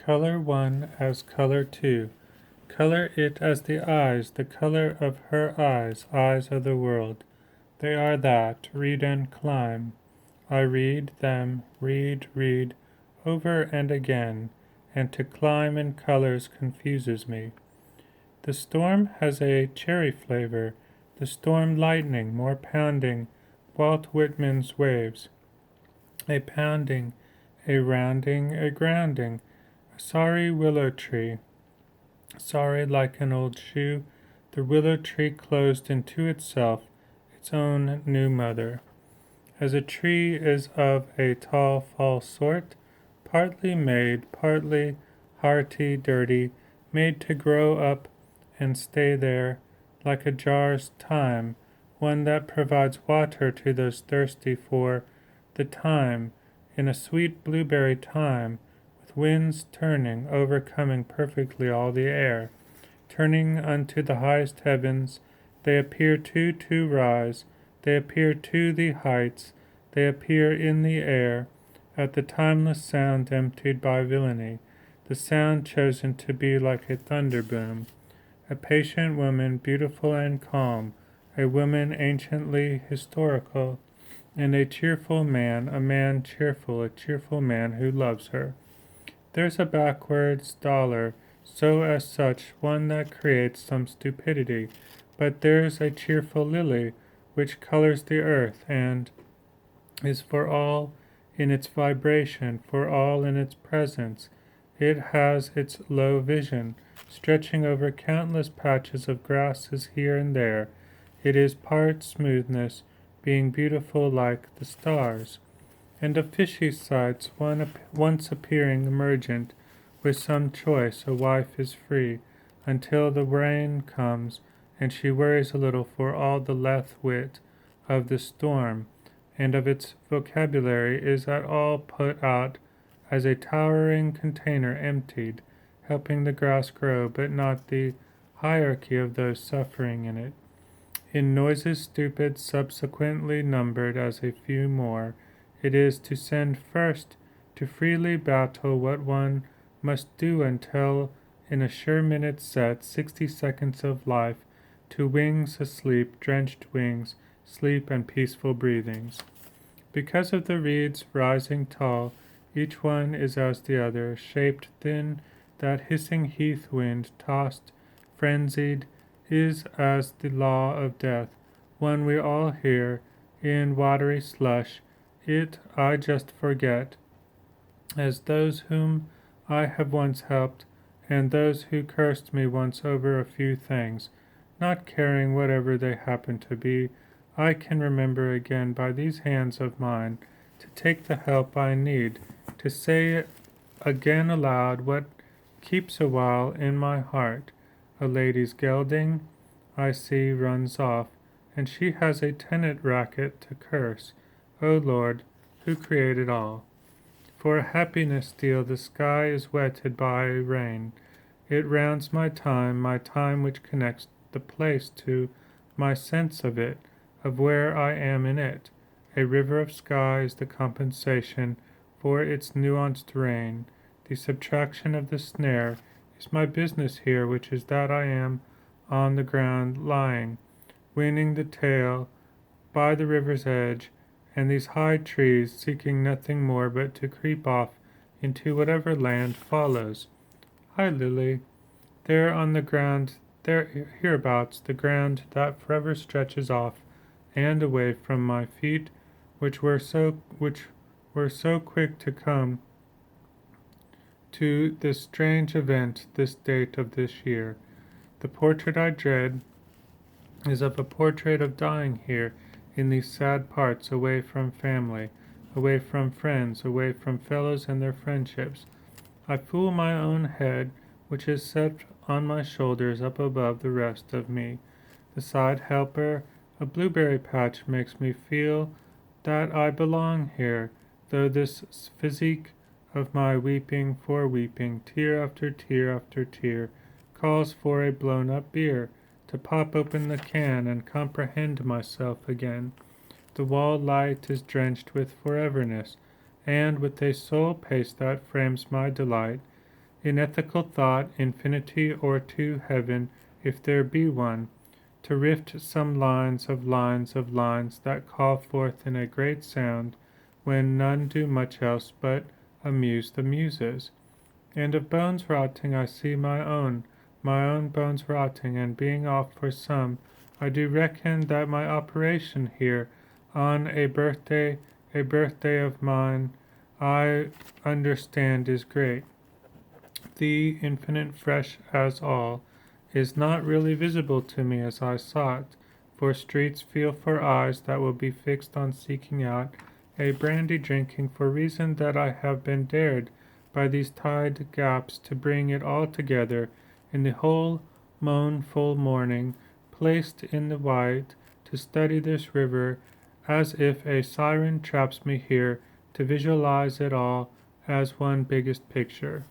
Color one as color two. Color it as the eyes, the color of her eyes, eyes of the world. They are that, read and climb. I read them, read, over and again, and to climb in colors confuses me. The storm has a cherry flavor, the storm lightning, more pounding, Walt Whitman's waves. A pounding, a rounding, a grounding, a sorry willow tree, sorry like an old shoe, the willow tree closed into itself, its own new mother. As a tree is of a tall fall sort, partly made, partly hearty, dirty, made to grow up and stay there, like a jar's time, one that provides water to those thirsty for the time, in a sweet blueberry time, with winds turning, overcoming perfectly all the air, turning unto the highest heavens, they appear to rise, they appear to the heights, they appear in the air, at the timeless sound emptied by villainy, the sound chosen to be like a thunder boom. A patient woman, beautiful and calm, a woman anciently historical, and a cheerful man, a man cheerful, a cheerful man who loves her. There's a backwards dollar, so as such, one that creates some stupidity, but there's a cheerful lily, which colors the earth, and is for all in its vibration, for all in its presence. It has its low vision, stretching over countless patches of grasses here and there. It is part smoothness, being beautiful like the stars. And of fishy sights, once appearing emergent, with some choice, a wife is free, until the rain comes, and she worries a little for all the leth wit of the storm, and of its vocabulary is at all put out as a towering container emptied, helping the grass grow, but not the hierarchy of those suffering in it. In noises stupid, subsequently numbered as a few more, it is to send first to freely battle what one must do until in a sure minute set 60 seconds of life to wings asleep, drenched wings, sleep and peaceful breathings. Because of the reeds rising tall, each one is as the other, shaped thin, that hissing heath wind, tossed, frenzied, is as the law of death, one we all hear, in watery slush, it I just forget, as those whom I have once helped, and those who cursed me once over a few things, not caring whatever they happen to be, I can remember again by these hands of mine, to take the help I need, to say again aloud what keeps a while in my heart. A lady's gelding, I see, runs off, and she has a tenant racket to curse. O Lord, who created all. For a happiness steal, the sky is wetted by rain. It rounds my time which connects the place to my sense of it, of where I am in it. A river of sky is the compensation for its nuanced rain. The subtraction of the snare is my business here, which is that I am on the ground lying, winning the tail by the river's edge, and these high trees seeking nothing more but to creep off into whatever land follows. Hi, Lily. There on the ground, there hereabouts, the ground that forever stretches off and away from my feet, which were so quick to come to this strange event, this date of this year. The portrait I dread is of a portrait of dying here in these sad parts, away from family, away from friends, away from fellows and their friendships. I fool my own head, which is set on my shoulders up above the rest of me. The side helper, a blueberry patch, makes me feel that I belong here, though this physique of my weeping for weeping, tear after tear after tear, calls for a blown-up beer, to pop open the can and comprehend myself again. The wall light is drenched with foreverness, and with a soul pace that frames my delight, in ethical thought, infinity or to heaven, if there be one, to rift some lines of lines of lines that call forth in a great sound, when none do much else but amuse the muses. And of bones rotting I see my own bones rotting, and being off for some, I do reckon that my operation here, on a birthday of mine, I understand is great. The infinite fresh as all, is not really visible to me as I sought, for streets feel for eyes that will be fixed on seeking out a brandy drinking for reason that I have been dared by these tide gaps to bring it all together in the whole moanful morning, placed in the white, to study this river as if a siren traps me here to visualize it all as one biggest picture.